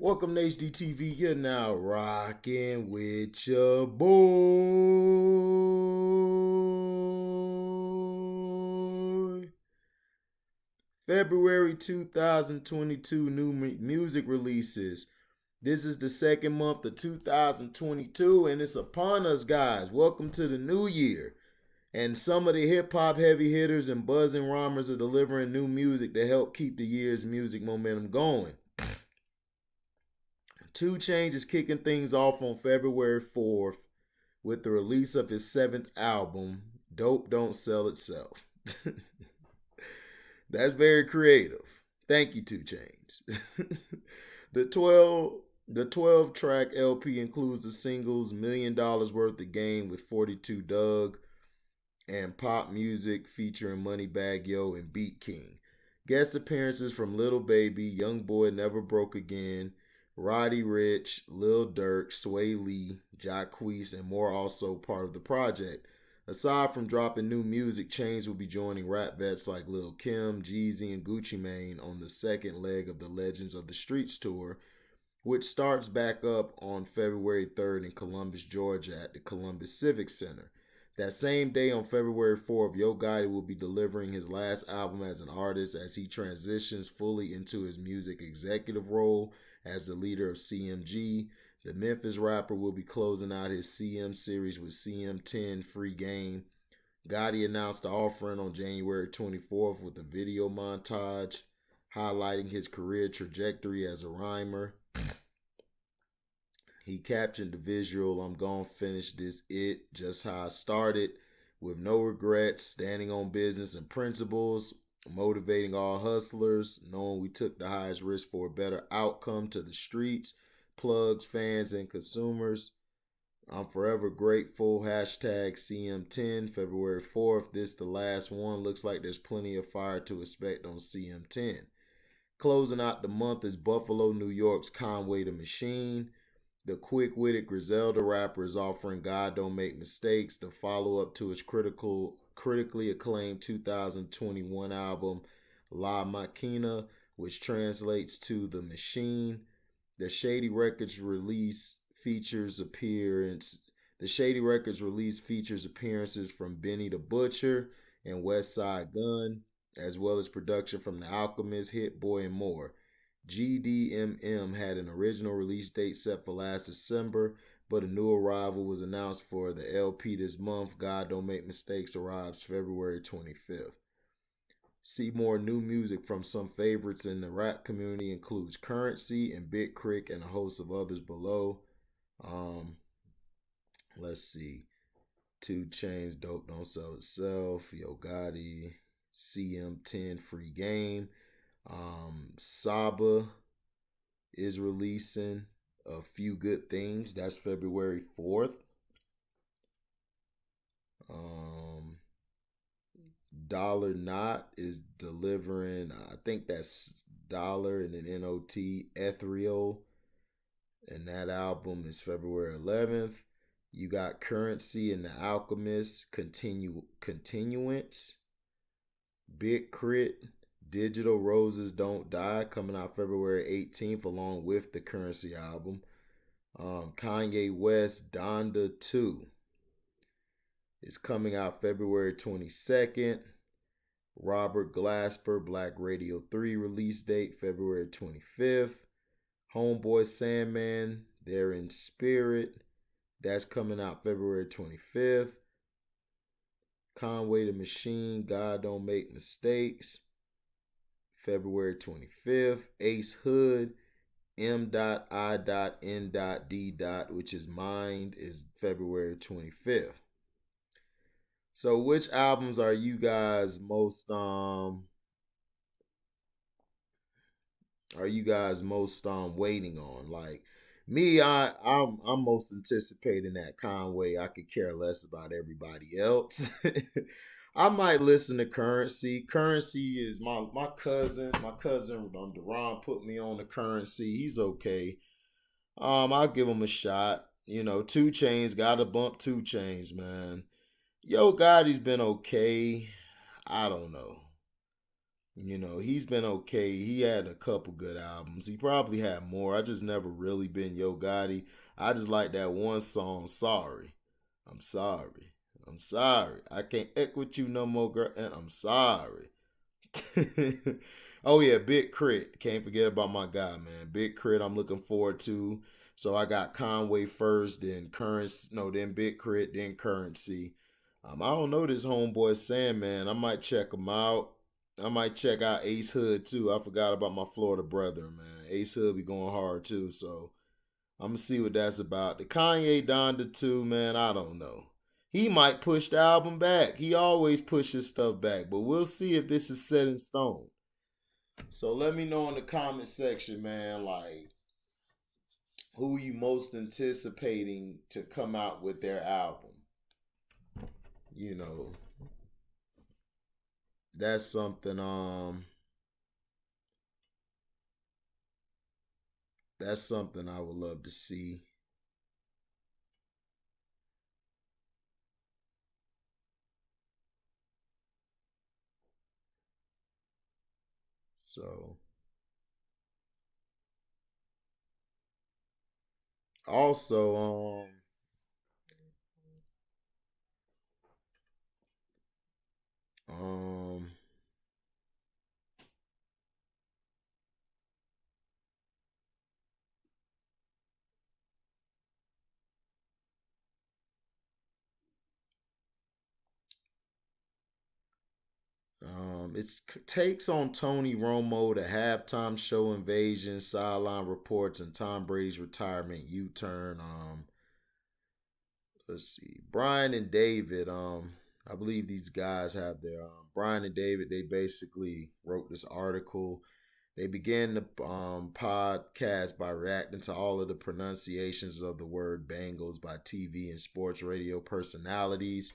Welcome to HDTV. You're now rocking with your boy. February 2022 new music releases. This is the second month of 2022 and it's upon us, guys. Welcome to the new year. And some of the hip hop heavy hitters and buzzing rhymers are delivering new music to help keep the year's music momentum going. 2 Chainz is kicking things off on February 4th with the release of his 7th album, Dope Don't Sell Itself. That's very creative. Thank you, 2 Chainz. the 12 track LP includes the singles $1 Million Worth of Game with 42 Doug and Pop Music featuring Moneybagg Yo and Beat King. Guest appearances from Lil Baby, Young Boy Never Broke Again, Roddy Ricch, Lil Durk, Sway Lee, Jacquees, and more also part of the project. Aside from dropping new music, Chainz will be joining rap vets like Lil Kim, Jeezy, and Gucci Mane on the second leg of the Legends of the Streets tour, which starts back up on February 3rd in Columbus, Georgia at the Columbus Civic Center. That same day on February 4th, yogotti will be delivering his last album as an artist as he transitions fully into his music executive role as the leader of CMG. The Memphis rapper will be closing out his CM series with CM10 Free Game. Gotti announced the offering on January 24th with a video montage highlighting his career trajectory as a rhymer. He captioned the visual, "I'm gonna finish this just how I started, with no regrets, standing on business and principles, motivating all hustlers, knowing we took the highest risk for a better outcome to the streets, plugs, fans, and consumers. I'm forever grateful. Hashtag CM10, February 4th. This the last one. Looks like there's plenty of fire to expect on CM10. Closing out the month is Buffalo, New York's Conway the Machine. The quick-witted Griselda rapper is offering God Don't Make Mistakes, the follow-up to his critically acclaimed 2021 album, La Maquina, which translates to The Machine. The Shady Records release features appearances from Benny the Butcher and Westside Gunn, as well as production from The Alchemist, Hit Boy, and more. GDMM had an original release date set for last December, but a new arrival was announced for the LP this month. God Don't Make Mistakes arrives February 25th. See more new music from some favorites in the rap community includes Currency and Big Crit and a host of others below. Let's see. 2 Chainz, Dope Don't Sell Itself, Yo Gotti, CM10 Free Game. Saba is releasing A Few Good Things. That's February 4th. Dollar Knot is delivering, I think that's Dollar and then N-O-T, Ethereal. And that album is February 11th. You got Currency and The Alchemist, Continuance. Big Crit, Digital Roses Don't Die, coming out February 18th along with the Currency album. Kanye West, Donda 2 is coming out February 22nd. Robert Glasper, Black Radio 3 release date February 25th. Homeboy Sandman, They're in Spirit, that's coming out February 25th. Conway the Machine, God Don't Make Mistakes, February 25th. Ace Hood, M.I.N.D. which is Mind, is February 25th. So which albums are you guys most waiting on? Like me, I'm most anticipating that Conway. I could care less about everybody else. I might listen to Currency. Currency is my cousin. My cousin Deron put me on the Currency. He's okay. I'll give him a shot. 2 Chainz, gotta bump 2 Chainz, man. Yo Gotti's been okay. I don't know. He's been okay. He had a couple good albums. He probably had more. I just never really been Yo Gotti. I just like that one song, Sorry. I'm sorry. I'm sorry. I can't act with you no more, girl, and I'm sorry. Oh yeah, Big Crit. Can't forget about my guy, man. Big Crit. I'm looking forward to. So I got Conway first, then Currency. No, then Big Crit, then Currency. I don't know this homeboy Sandman. I might check him out. I might check out Ace Hood too. I forgot about my Florida brother, man. Ace Hood be going hard too. So I'm gonna see what that's about. The Kanye Donda too, man. I don't know. He might push the album back. He always pushes stuff back, but we'll see if this is set in stone. So let me know in the comment section, man, like who you most anticipating to come out with their album. You know, that's something that's something I would love to see. So also um it takes on Tony Romo, the halftime show invasion, sideline reports, and Tom Brady's retirement U-turn. Let's see, Brian and David. I believe these guys have their Brian and David. They basically wrote this article. They began the podcast by reacting to all of the pronunciations of the word Bengals by TV and sports radio personalities.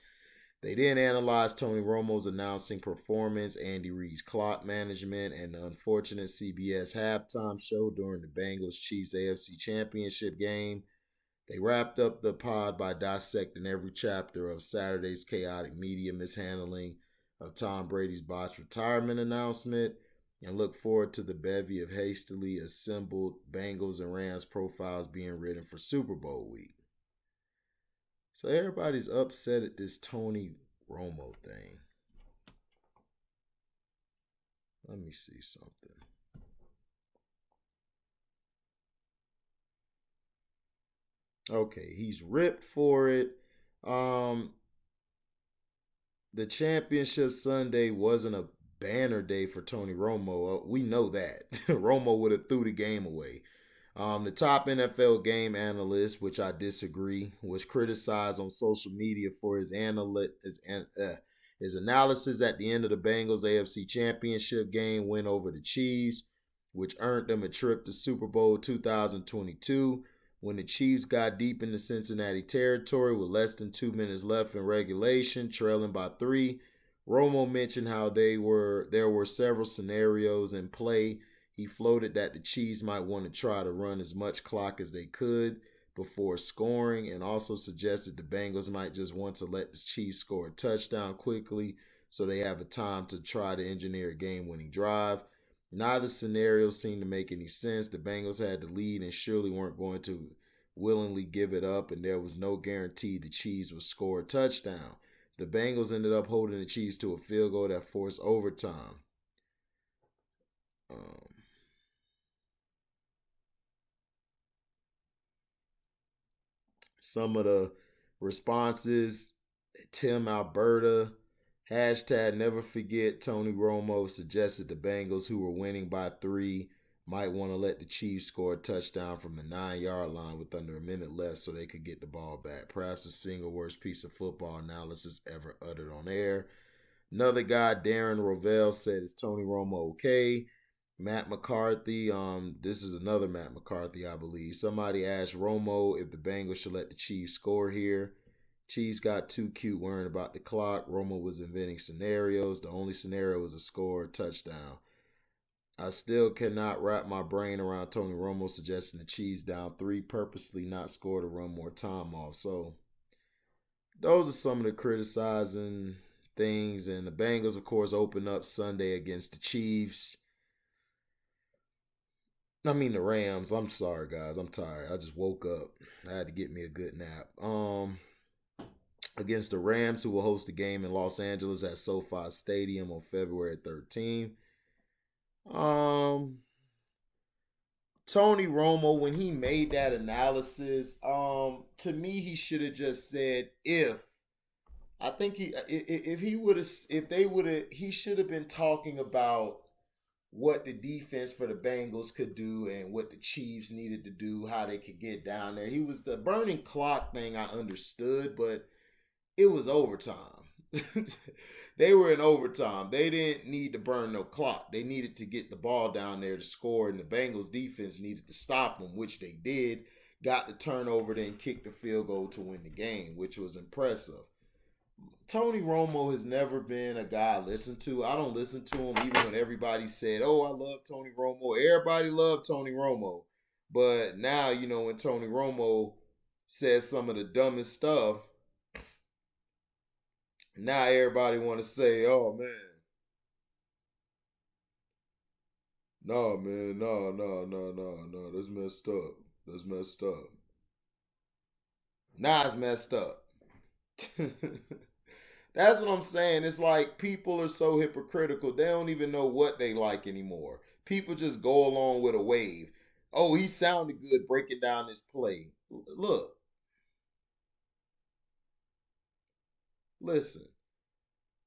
They then analyzed Tony Romo's announcing performance, Andy Reid's clock management, and the unfortunate CBS halftime show during the Bengals Chiefs AFC Championship game. They wrapped up the pod by dissecting every chapter of Saturday's chaotic media mishandling of Tom Brady's botched retirement announcement and look forward to the bevy of hastily assembled Bengals and Rams profiles being written for Super Bowl week. So everybody's upset at this Tony Romo thing. Let me see something. Okay, he's ripped for it. Um, the championship Sunday wasn't a banner day for Tony Romo. We know that. Romo would have threw the game away. The top NFL game analyst, which I disagree, was criticized on social media for his analysis at the end of the Bengals AFC Championship game win over the Chiefs, which earned them a trip to Super Bowl 2022. When the Chiefs got deep into Cincinnati territory with less than 2 minutes left in regulation, trailing by three, Romo mentioned how there were several scenarios in play. He floated that the Chiefs might want to try to run as much clock as they could before scoring, and also suggested the Bengals might just want to let the Chiefs score a touchdown quickly so they have a time to try to engineer a game-winning drive. Neither scenario seemed to make any sense. The Bengals had the lead and surely weren't going to willingly give it up, and there was no guarantee the Chiefs would score a touchdown. The Bengals ended up holding the Chiefs to a field goal that forced overtime. Um, some of the responses: Tim Alberta, hashtag never forget Tony Romo suggested the Bengals, who were winning by three, might want to let the Chiefs score a touchdown from the 9 yard line with under a minute left so they could get the ball back. Perhaps the single worst piece of football analysis ever uttered on air. Another guy, Darren Rovell, said, "Is Tony Romo okay?" Matt McCarthy, this is another Matt McCarthy, I believe. Somebody asked Romo if the Bengals should let the Chiefs score here. Chiefs got too cute worrying about the clock. Romo was inventing scenarios. The only scenario was a score or touchdown. I still cannot wrap my brain around Tony Romo suggesting the Chiefs down three purposely not score to run more time off. So those are some of the criticizing things. And the Bengals, of course, open up Sunday against the Chiefs. I mean the Rams. I'm sorry, guys. I'm tired. I just woke up. I had to get me a good nap. Against the Rams, who will host a game in Los Angeles at SoFi Stadium on February 13th. Um, Tony Romo, when he made that analysis, to me he should have just said if. I think he if he would have if they would have he should have been talking about what the defense for the Bengals could do and what the Chiefs needed to do, how they could get down there. He was the burning clock thing I understood, but it was overtime. They were in overtime. They didn't need to burn no clock. They needed to get the ball down there to score, and the Bengals defense needed to stop them, which they did. Got the turnover, then kicked the field goal to win the game, which was impressive. Tony Romo has never been a guy I listen to. I don't listen to him even when everybody said, "Oh, I love Tony Romo." Everybody loved Tony Romo. But now, when Tony Romo says some of the dumbest stuff, now everybody want to say, "Oh man, no man, no, no, no, no, no, that's messed up. That's messed up." Now it's messed up. That's what I'm saying. It's like people are so hypocritical. They don't even know what they like anymore. People just go along with a wave. Oh, he sounded good breaking down this play. Look, listen.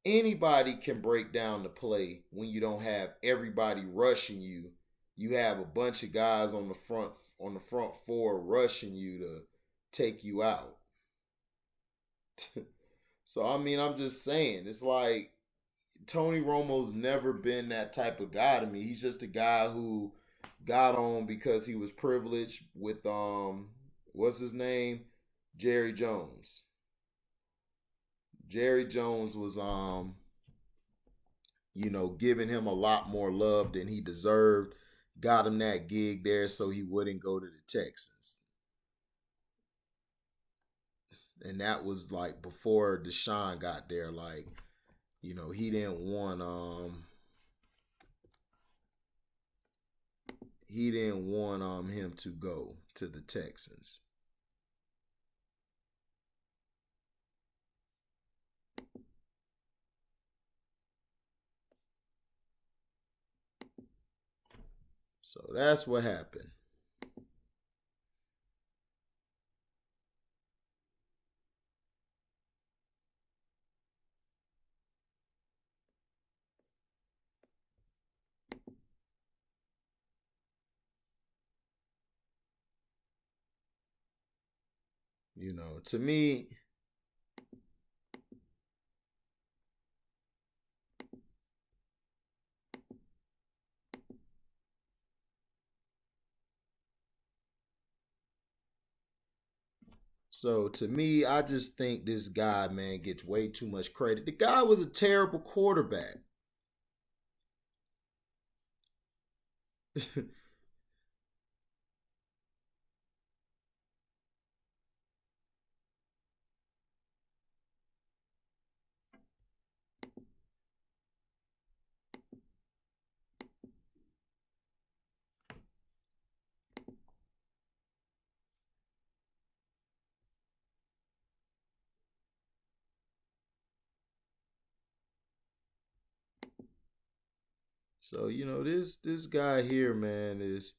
Anybody can break down the play when you don't have everybody rushing you. You have a bunch of guys on the front four rushing you to take you out. So I mean, I'm just saying, it's like Tony Romo's never been that type of guy to me. He's just a guy who got on because he was privileged with what's his name? Jerry Jones. Jerry Jones was giving him a lot more love than he deserved. Got him that gig there so he wouldn't go to the Texans. And that was like before Deshaun got there. Like, he didn't want him to go to the Texans. So that's what happened. To me, I just think this guy, man, gets way too much credit. The guy was a terrible quarterback. So, this guy here, man, is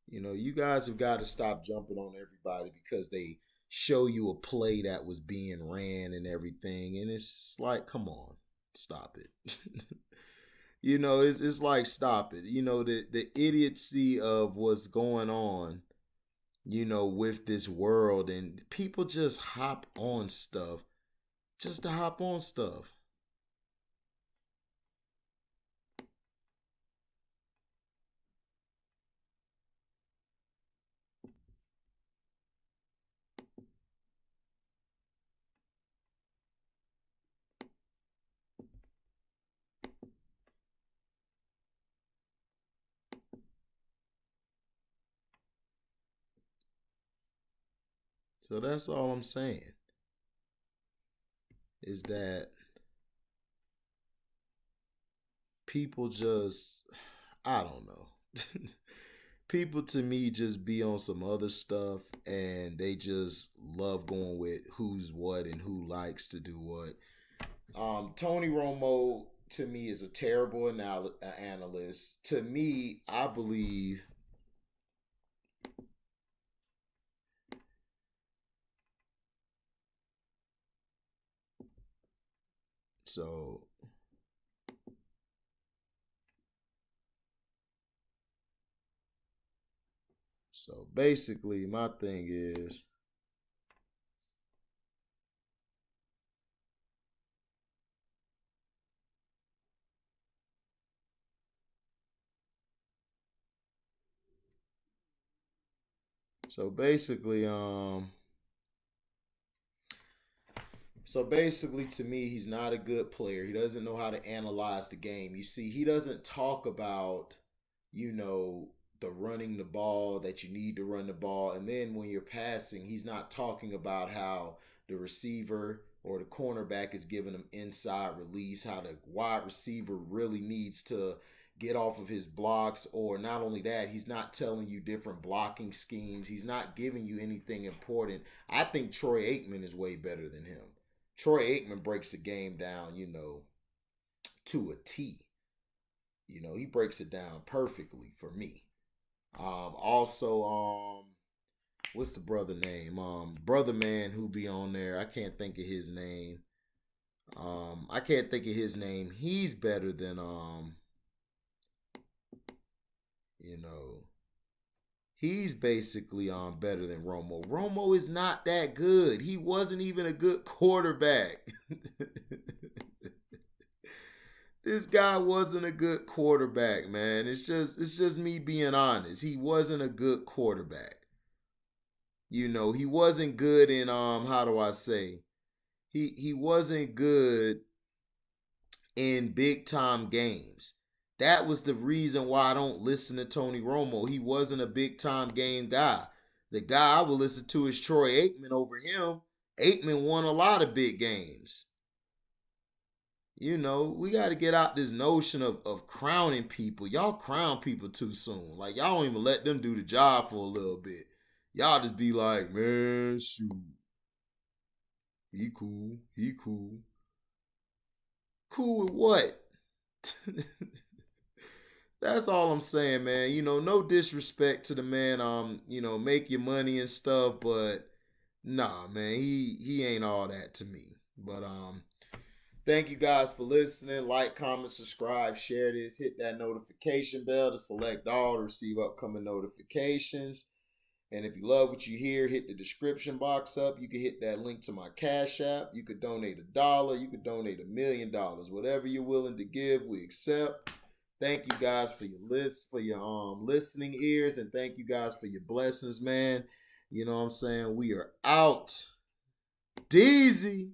you guys have got to stop jumping on everybody because they show you a play that was being ran and everything. And it's like, come on, stop it. It's like, stop it. The idiocy of what's going on, with this world. And people just hop on stuff just to hop on stuff. So that's all I'm saying. Is that people just, I don't know. People to me just be on some other stuff and they just love going with who's what and who likes to do what. Tony Romo to me is a terrible analyst. To me, I believe so. So basically, my thing is so basically so basically, to me, he's not a good player. He doesn't know how to analyze the game. You see, he doesn't talk about, you know, the running the ball, that you need to run the ball. And then when you're passing, he's not talking about how the receiver or the cornerback is giving him inside release, how the wide receiver really needs to get off of his blocks. Or not only that, he's not telling you different blocking schemes. He's not giving you anything important. I think Troy Aikman is way better than him. Troy Aikman breaks the game down, you know, to a T. You know, he breaks it down perfectly for me. Also, what's the brother name? Brother man who be on there. I can't think of his name. I can't think of his name. He's better than you know, he's basically better than Romo. Romo is not that good. He wasn't even a good quarterback. This guy wasn't a good quarterback, man. It's just me being honest. He wasn't a good quarterback. You know, he wasn't good in how do I say? He wasn't good in big time games. That was the reason why I don't listen to Tony Romo. He wasn't a big time game guy. The guy I would listen to is Troy Aikman over him. Aikman won a lot of big games. You know, we got to get out this notion of crowning people. Y'all crown people too soon. Like, y'all don't even let them do the job for a little bit. Y'all just be like, man, shoot. He cool. He cool. Cool with what? That's all I'm saying, man. You know, no disrespect to the man. You know, make your money and stuff, but nah, man, he ain't all that to me. But thank you guys for listening. Like, comment, subscribe, share this. Hit that notification bell to select all to receive upcoming notifications. And if you love what you hear, hit the description box up. You can hit that link to my Cash App. You could donate $1. You could donate $1,000,000. Whatever you're willing to give, we accept. Thank you guys for your listening ears, and thank you guys for your blessings, man. You know what I'm saying? We are out. Deezy.